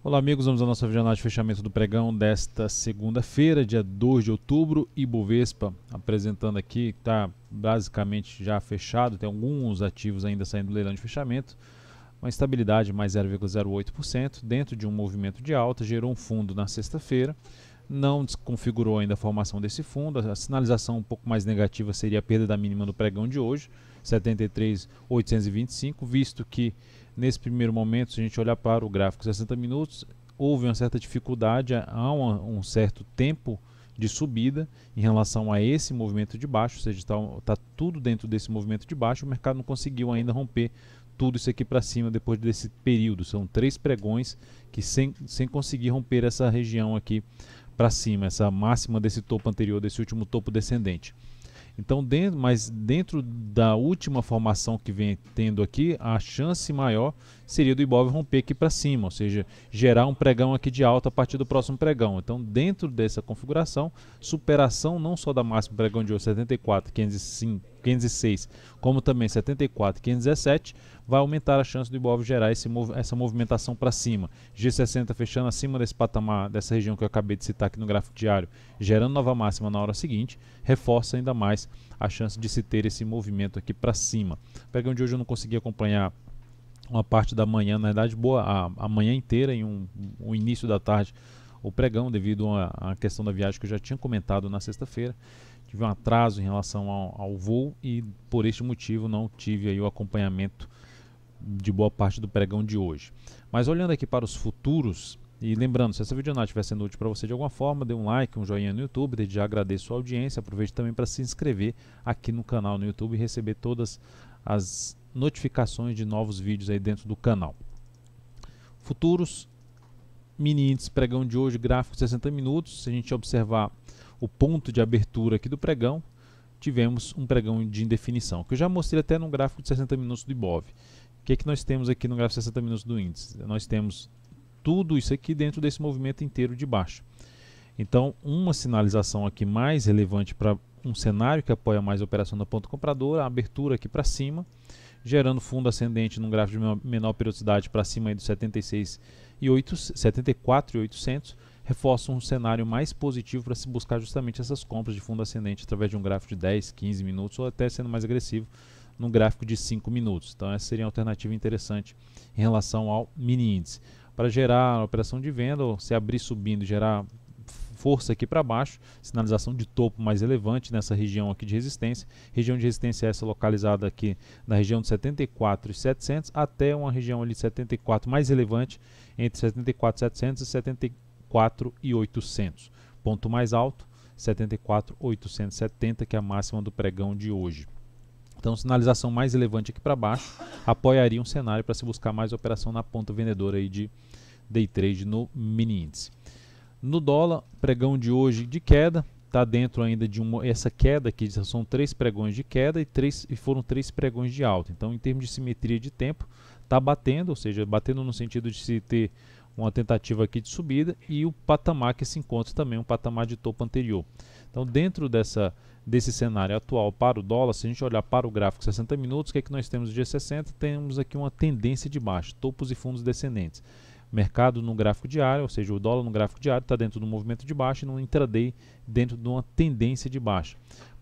Olá amigos, vamos à nossa jornada de fechamento do pregão desta segunda-feira, dia 2 de outubro, Ibovespa apresentando aqui, está basicamente já fechado, tem alguns ativos ainda saindo do leilão de fechamento, uma estabilidade mais 0,08%, dentro de um movimento de alta, gerou um fundo na sexta-feira, não desconfigurou ainda a formação desse fundo, a sinalização um pouco mais negativa seria a perda da mínima do pregão de hoje, 73.825, visto que nesse primeiro momento, se a gente olhar para o gráfico 60 minutos, houve uma certa dificuldade, há um certo tempo de subida em relação a esse movimento de baixo, ou seja, está tudo dentro desse movimento de baixo, o mercado não conseguiu ainda romper tudo isso aqui para cima depois desse período. São 3 pregões que sem conseguir romper essa região aqui para cima, essa máxima desse topo anterior, desse último topo descendente. Então, mas dentro da última formação que vem tendo aqui, a chance maior seria do Ibov romper aqui para cima, ou seja, gerar um pregão aqui de alta a partir do próximo pregão. Então, dentro dessa configuração, superação não só da máxima pregão de hoje, 74.506, como também 74.517, vai aumentar a chance do Ibov gerar essa movimentação para cima. G60 fechando acima desse patamar, dessa região que eu acabei de citar aqui no gráfico diário, gerando nova máxima na hora seguinte, reforça ainda mais a chance de se ter esse movimento aqui para cima. O pregão de hoje eu não consegui acompanhar uma parte da manhã, na verdade a manhã inteira e o início da tarde o pregão, devido à questão da viagem que eu já tinha comentado na sexta-feira. Tive um atraso em relação ao voo e por este motivo não tive aí o acompanhamento de boa parte do pregão de hoje. Mas olhando aqui para os futuros, e lembrando, se essa videonauta estiver sendo útil para você de alguma forma, dê um like, um joinha no YouTube, desde já agradeço a audiência, aproveite também para se inscrever aqui no canal no YouTube e receber todas as notificações de novos vídeos aí dentro do canal. Futuros, mini índice pregão de hoje, gráfico 60 minutos, se a gente observar o ponto de abertura aqui do pregão, tivemos um pregão de indefinição, que eu já mostrei até no gráfico de 60 minutos do Ibov. O que nós temos aqui no gráfico de 60 minutos do índice? Nós temos tudo isso aqui dentro desse movimento inteiro de baixo. Então, uma sinalização aqui mais relevante para um cenário que apoia mais a operação da ponta compradora, a abertura aqui para cima, gerando fundo ascendente num gráfico de menor periodicidade para cima aí dos 74.800, reforça um cenário mais positivo para se buscar justamente essas compras de fundo ascendente através de um gráfico de 10, 15 minutos ou até sendo mais agressivo num gráfico de 5 minutos. Então essa seria uma alternativa interessante em relação ao mini índice. Para gerar a operação de venda, ou se abrir subindo, gerar força aqui para baixo, sinalização de topo mais relevante nessa região aqui de resistência. Região de resistência essa localizada aqui na região de 74.700 até uma região ali de 74 mais relevante entre 74.700 e 74.800. Ponto mais alto, 74.870, que é a máxima do pregão de hoje. Então, sinalização mais relevante aqui para baixo apoiaria um cenário para se buscar mais operação na ponta vendedora aí de day trade no mini índice. No dólar, pregão de hoje de queda, está dentro ainda de essa queda aqui, são 3 pregões de queda e foram 3 pregões de alta. Então, em termos de simetria de tempo, está batendo, ou seja, batendo no sentido de se ter uma tentativa aqui de subida e o patamar que se encontra também, um patamar de topo anterior. Então, dentro desse cenário atual para o dólar, se a gente olhar para o gráfico 60 minutos, o que é que nós temos no G60? Temos aqui uma tendência de baixo, topos e fundos descendentes. Mercado no gráfico diário, ou seja, o dólar no gráfico diário está dentro do movimento de baixa e no intraday dentro de uma tendência de baixa.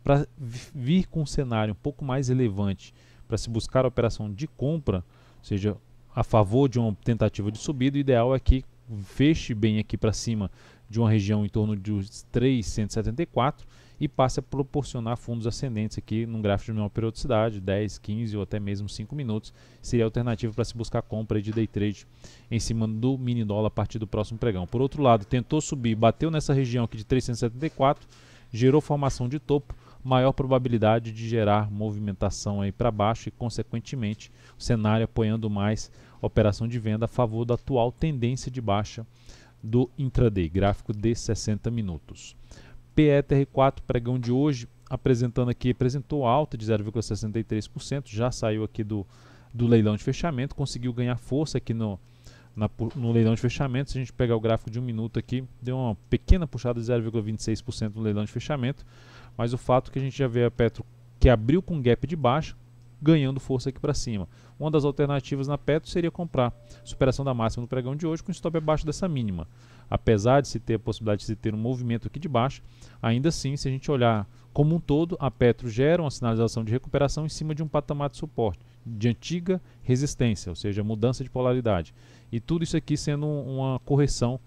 Para vir com um cenário um pouco mais relevante para se buscar a operação de compra, ou seja, a favor de uma tentativa de subida, o ideal é que feche bem aqui para cima de uma região em torno dos 374 e passe a proporcionar fundos ascendentes aqui num gráfico de menor periodicidade, 10, 15 ou até mesmo 5 minutos, seria a alternativa para se buscar compra de day trade em cima do mini dólar a partir do próximo pregão. Por outro lado, tentou subir, bateu nessa região aqui de 374, gerou formação de topo, maior probabilidade de gerar movimentação aí para baixo e consequentemente o cenário apoiando mais a operação de venda a favor da atual tendência de baixa do intraday, gráfico de 60 minutos. PETR4, pregão de hoje, apresentou alta de 0,63%, já saiu aqui do leilão de fechamento, conseguiu ganhar força aqui no leilão de fechamento. Se a gente pegar o gráfico de 1 minuto aqui, deu uma pequena puxada de 0,26% no leilão de fechamento, mas o fato é que a gente já vê a Petro que abriu com gap de baixa, ganhando força aqui para cima. Uma das alternativas na Petro seria comprar superação da máxima no pregão de hoje com stop abaixo dessa mínima. Apesar de se ter a possibilidade de se ter um movimento aqui de baixo, ainda assim, se a gente olhar como um todo, a Petro gera uma sinalização de recuperação em cima de um patamar de suporte, de antiga resistência, ou seja, mudança de polaridade. E tudo isso aqui sendo uma correção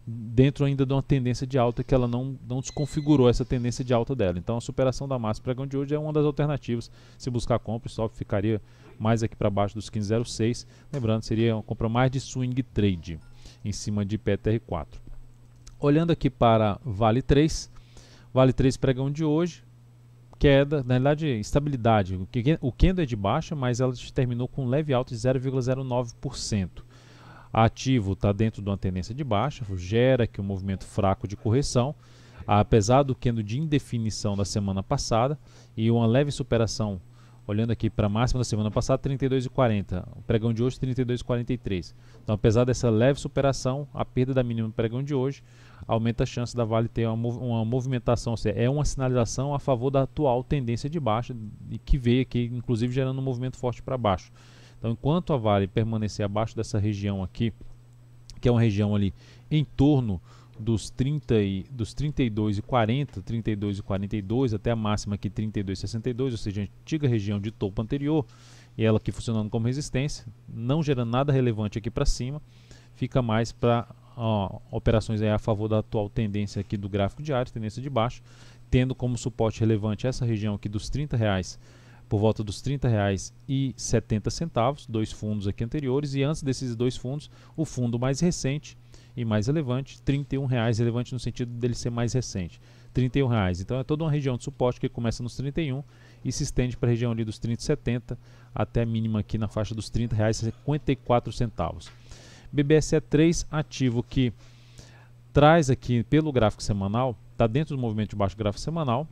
dentro ainda de uma tendência de alta que ela não desconfigurou essa tendência de alta dela. Então a superação da máxima pregão de hoje é uma das alternativas. Se buscar compra, o stop ficaria mais aqui para baixo dos 15,06. Lembrando, seria uma compra mais de swing trade em cima de PTR4. Olhando aqui para Vale 3, Vale 3 pregão de hoje, queda, na realidade estabilidade. O candle é de baixa, mas ela terminou com um leve alta de 0,09%. Ativo está dentro de uma tendência de baixa, gera aqui um movimento fraco de correção, apesar do candle de indefinição da semana passada e uma leve superação, olhando aqui para a máxima da semana passada, 32,40, o pregão de hoje 32,43. Então, apesar dessa leve superação, a perda da mínima do pregão de hoje aumenta a chance da Vale ter uma movimentação, ou seja, é uma sinalização a favor da atual tendência de baixa e que veio aqui, inclusive gerando um movimento forte para baixo. Então, enquanto a Vale permanecer abaixo dessa região aqui, que é uma região ali em torno dos 32,40, 32,42 até a máxima aqui 32,62, ou seja, a antiga região de topo anterior, e ela aqui funcionando como resistência, não gerando nada relevante aqui para cima, fica mais para operações aí a favor da atual tendência aqui do gráfico diário, tendência de baixo, tendo como suporte relevante essa região aqui dos R$30, por volta dos R$30,70, dois fundos aqui anteriores, e antes desses dois fundos, o fundo mais recente e mais relevante, R$31, relevante no sentido dele ser mais recente, R$31. Então é toda uma região de suporte que começa nos 31 e se estende para a região ali dos 30,70 até a mínima aqui na faixa dos R$30,54. BBSE3, ativo que traz aqui pelo gráfico semanal, está dentro do movimento de baixo gráfico semanal,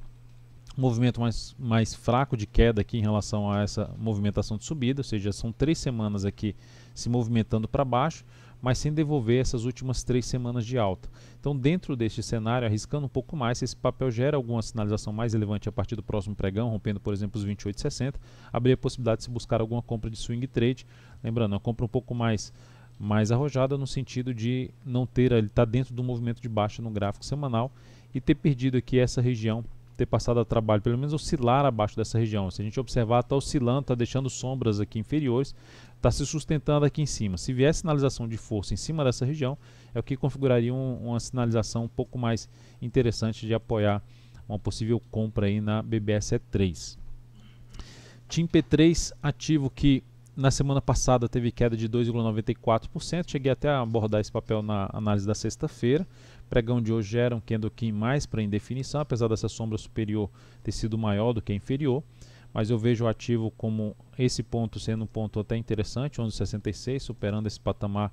um movimento mais fraco de queda aqui em relação a essa movimentação de subida, ou seja, são 3 semanas aqui se movimentando para baixo, mas sem devolver essas últimas 3 semanas de alta. Então, dentro deste cenário, arriscando um pouco mais, se esse papel gera alguma sinalização mais relevante a partir do próximo pregão, rompendo, por exemplo, os 28,60, abrir a possibilidade de se buscar alguma compra de swing trade. Lembrando, uma compra um pouco mais arrojada no sentido de não ter, ele está dentro do movimento de baixa no gráfico semanal e ter perdido aqui essa região, ter passado a trabalho, pelo menos oscilar abaixo dessa região. Se a gente observar, está oscilando, está deixando sombras aqui inferiores, está se sustentando aqui em cima. Se vier sinalização de força em cima dessa região, é o que configuraria uma sinalização um pouco mais interessante de apoiar uma possível compra aí na BBSE3. TIM-P3, ativo que na semana passada teve queda de 2,94%, cheguei até a abordar esse papel na análise da sexta-feira. Pregão de hoje gera um candle mais para indefinição, apesar dessa sombra superior ter sido maior do que a inferior, mas eu vejo o ativo como esse ponto sendo um ponto até interessante, 11,66, superando esse patamar,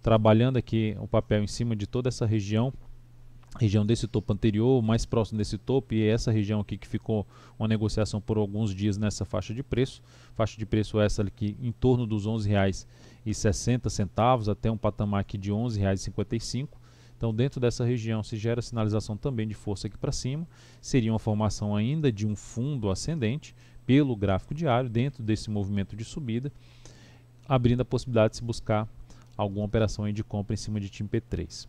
trabalhando aqui o papel em cima de toda essa região desse topo anterior, mais próximo desse topo, e essa região aqui que ficou uma negociação por alguns dias nessa faixa de preço essa aqui em torno dos R$11,60 até um patamar aqui de R$11,55. Então, dentro dessa região se gera sinalização também de força aqui para cima, seria uma formação ainda de um fundo ascendente pelo gráfico diário dentro desse movimento de subida, abrindo a possibilidade de se buscar alguma operação aí de compra em cima de TIM-P3.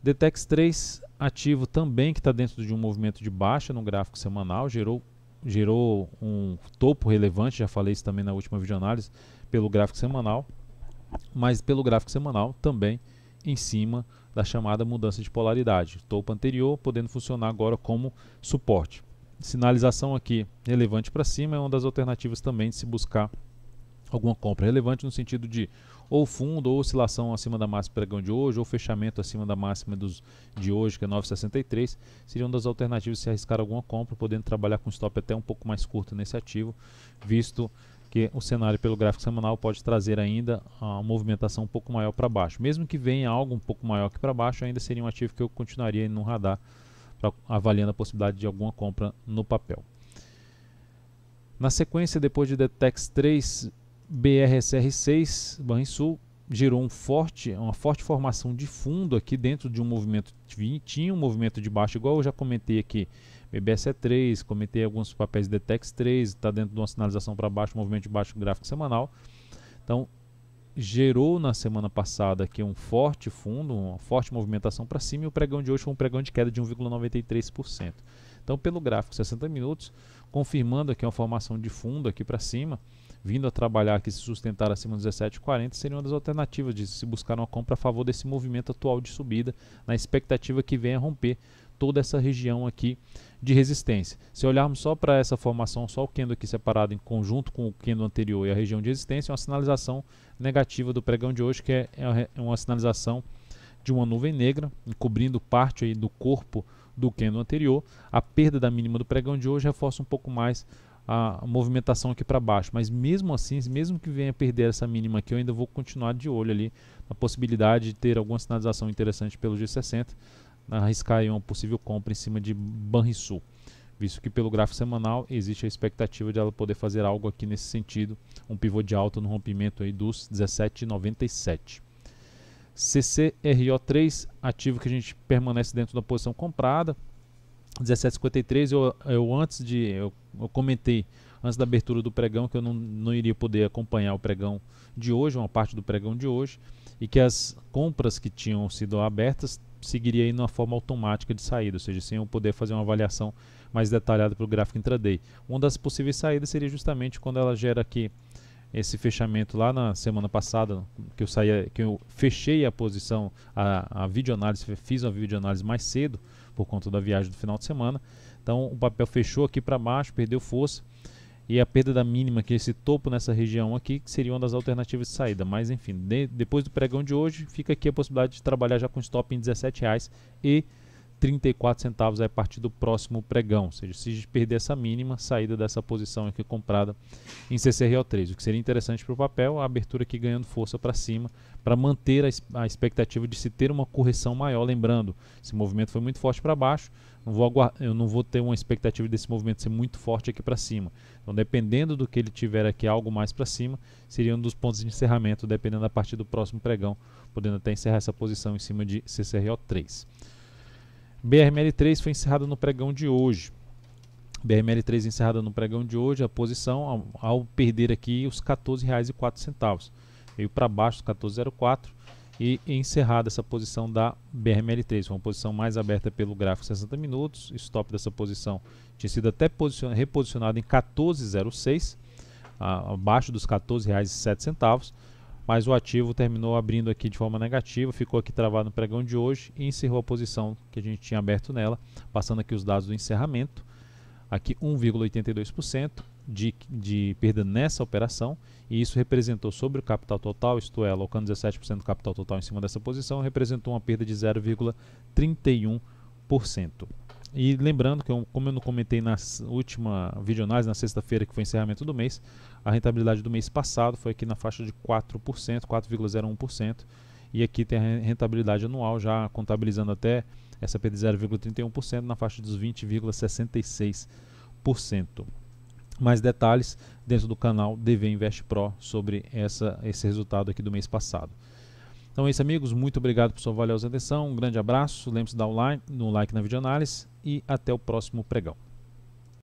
DTEX 3, ativo também que está dentro de um movimento de baixa no gráfico semanal, gerou um topo relevante, já falei isso também na última videoanálise, pelo gráfico semanal, mas pelo gráfico semanal também em cima da chamada mudança de polaridade, topo anterior podendo funcionar agora como suporte. Sinalização aqui relevante para cima é uma das alternativas também de se buscar alguma compra relevante no sentido de ou fundo ou oscilação acima da máxima pregão de hoje ou fechamento acima da máxima de hoje, que é 9,63, seriam uma das alternativas de se arriscar alguma compra, podendo trabalhar com stop até um pouco mais curto nesse ativo, visto que o cenário pelo gráfico semanal pode trazer ainda uma movimentação um pouco maior para baixo. Mesmo que venha algo um pouco maior que para baixo, ainda seria um ativo que eu continuaria no radar, avaliando a possibilidade de alguma compra no papel. Na sequência, depois de DTEX 3, BRSR6, Banrisul, gerou uma forte formação de fundo aqui dentro de um movimento, tinha um movimento de baixo, igual eu já comentei aqui, BBSE3, comentei alguns papéis DTEX3, está dentro de uma sinalização para baixo, movimento de baixo gráfico semanal. Então, gerou na semana passada aqui um forte fundo, uma forte movimentação para cima, e o pregão de hoje foi um pregão de queda de 1,93%. Então, pelo gráfico 60 minutos, confirmando aqui uma formação de fundo aqui para cima, vindo a trabalhar aqui, se sustentar acima dos 17,40, seria uma das alternativas de se buscar uma compra a favor desse movimento atual de subida, na expectativa que venha romper toda essa região aqui de resistência. Se olharmos só para essa formação, só o candle aqui separado em conjunto com o candle anterior e a região de resistência, é uma sinalização negativa do pregão de hoje, que é uma sinalização de uma nuvem negra, encobrindo parte aí do corpo do candle anterior. A perda da mínima do pregão de hoje reforça um pouco mais a movimentação aqui para baixo, mas mesmo assim, mesmo que venha perder essa mínima aqui, eu ainda vou continuar de olho ali na possibilidade de ter alguma sinalização interessante pelo G60, arriscar aí uma possível compra em cima de Banrisul, visto que pelo gráfico semanal existe a expectativa de ela poder fazer algo aqui nesse sentido, um pivô de alta no rompimento aí dos 17,97. CCRO3, ativo que a gente permanece dentro da posição comprada, 17,53. Eu comentei antes da abertura do pregão que eu não iria poder acompanhar o pregão de hoje, uma parte do pregão de hoje, e que as compras que tinham sido abertas seguiria aí numa forma automática de saída, ou seja, sem eu poder fazer uma avaliação mais detalhada para o gráfico intraday. Uma das possíveis saídas seria justamente quando ela gera aqui esse fechamento lá na semana passada, que eu fechei a posição, a videoanálise, fiz uma videoanálise mais cedo por conta da viagem do final de semana. Então o papel fechou aqui para baixo, perdeu força, e a perda da mínima, que é esse topo nessa região aqui, que seria uma das alternativas de saída. Mas enfim, depois do pregão de hoje, fica aqui a possibilidade de trabalhar já com stop em R$17,34 a partir do próximo pregão. Ou seja, se perder essa mínima, saída dessa posição aqui comprada em CCRO3. O que seria interessante para o papel, a abertura aqui ganhando força para cima, para manter a expectativa de se ter uma correção maior. Lembrando, esse movimento foi muito forte para baixo, eu não vou ter uma expectativa desse movimento ser muito forte aqui para cima. Então, dependendo do que ele tiver aqui algo mais para cima, seria um dos pontos de encerramento, dependendo da partir do próximo pregão, podendo até encerrar essa posição em cima de CCRO3. BRML3 foi encerrada no pregão de hoje. BRML3 encerrada no pregão de hoje, a posição ao perder aqui os R$14,04. Veio para baixo, 14,04, e encerrada essa posição da BRML3. Foi uma posição mais aberta pelo gráfico 60 minutos. Stop dessa posição tinha sido até reposicionado em 14,06, abaixo dos R$14,07. Mas o ativo terminou abrindo aqui de forma negativa, ficou aqui travado no pregão de hoje e encerrou a posição que a gente tinha aberto nela, passando aqui os dados do encerramento. Aqui 1,82% de perda nessa operação, e isso representou sobre o capital total, isto é, alocando 17% do capital total em cima dessa posição, representou uma perda de 0,31%. E lembrando que, como eu não comentei na última videoanálise, na sexta-feira, que foi o encerramento do mês, a rentabilidade do mês passado foi aqui na faixa de 4%, 4,01%, e aqui tem a rentabilidade anual já contabilizando até essa perda de 0,31% na faixa dos 20,66%. Mais detalhes dentro do canal DV Invest Pro sobre esse resultado aqui do mês passado. Então é isso, amigos, muito obrigado por sua valiosa atenção, um grande abraço, lembre-se de dar o like na videoanálise e até o próximo pregão.